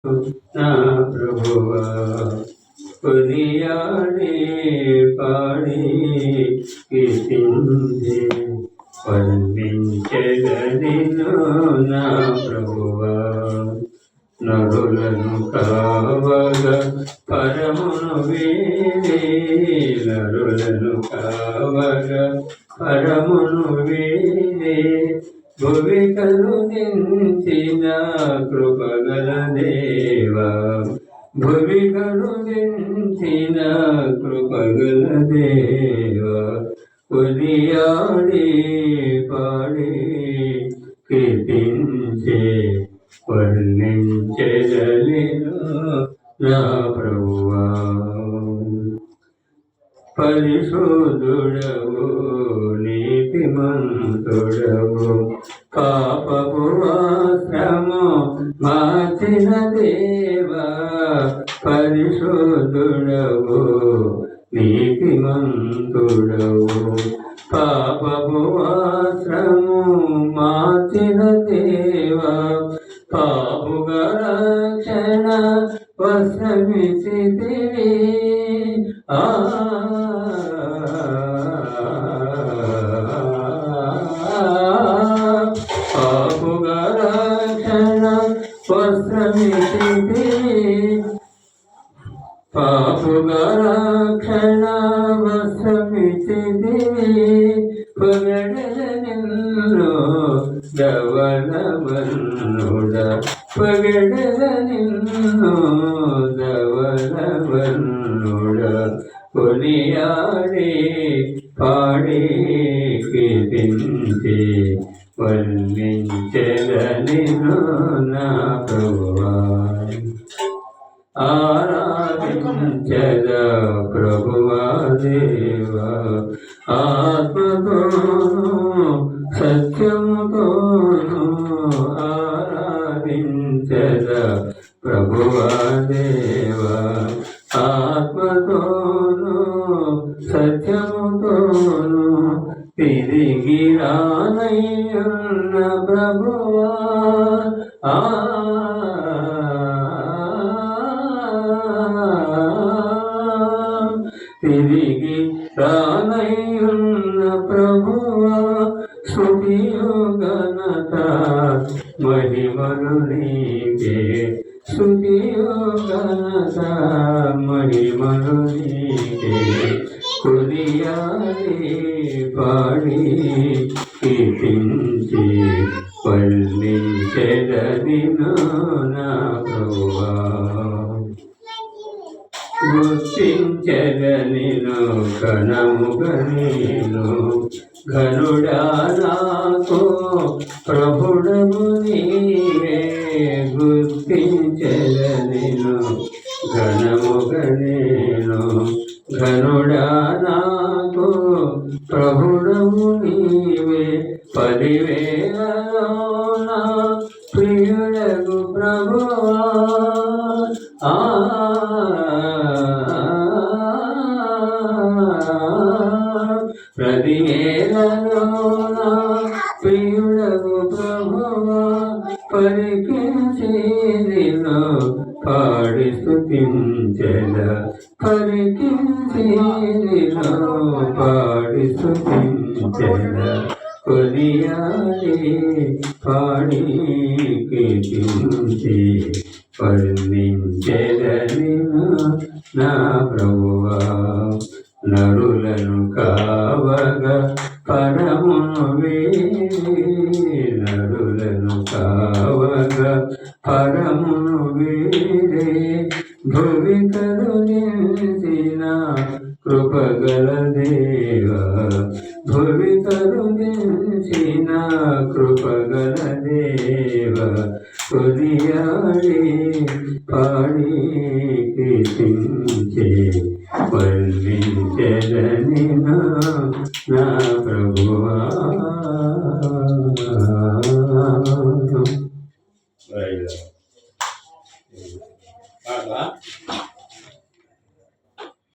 నా ప్రభువా కొనియాడి పాడి కీర్తించి వర్ణించెదనిను నా ప్రభువా నరులను కావగా పరమును వీడి నరులను కావగా పరమును వీడి భువి కరుణించిన కృపగల దేవా భువి కరుణించిన కృపగల దేవా కొనియాడి పాడి కీర్తించే వర్ణించెదనిను నా ప్రభువా పరిశుద్ధుడవు నీతిమంతుడవు పాపపు వస్త్రము మార్చిన దేవా పరిశుద్ధుడవు నీతిమంతుడవు పాపపు వస్త్రము మార్చిన దేవా పాపుగా రక్షణ వస్త్రమిచ్చితివి పాపుగా రక్షణ వస్త్రమిచ్చితివి పాపుగా రక్షణ వస్త్రమిచ్చితివి పొగడెద నిన్ను ధవళవన్నుడ పొగడెద నిన్ను ధవళవన్నుడ కొనియాడి పాడి కీర్తించి వర్ణించెదనిను నా ప్రభువా ఆరాధించెద ప్రభువా దేవా ఆత్మతోను సత్యముతోను ఆరాధించెద ప్రభువా దేవా ఆత్మతోను సత్యముతోను తిరిగి రానయ్యున్న ప్రభువా తిరిగి రానయ్యున్న ప్రభువా స్తుతియు ఘనత మహిమలు నీకే స్తుతియు ఘనత మహిమలు నీకే కొనియాడి పాడి కీర్తించి వర్ణించెదనిను నా ప్రభువా గుర్తించెదనిను ఘనముగా నేను ఘనుడా నాకు ప్రభుడము నీవే గుర్తించెదనిను ఘనముగా నేను ఘనుడా నాకు ప్రభుడము నీవే పదివేలలోన ప్రియుడగు ప్రభువా ప్రతివేలలోన ప్రియుడగు ప్రభువా పరికించి నిన్ను పాడి స్తుతించెద పరికించి నిన్ను పాడి స్తుతించెద కొనియాడి పాడి కీర్తించి వర్ణించెదనిను నా ప్రభువా నరులను కావగా పరమును వీడి నరులను కావగా పరమును వీడి భువి కరుణించిన కృపగల దేవా భువి కరుణించిన కృపగల దేవా కొనియాడి పాడి కీర్తించే వర్ణించెదనిను నా ప్రభువా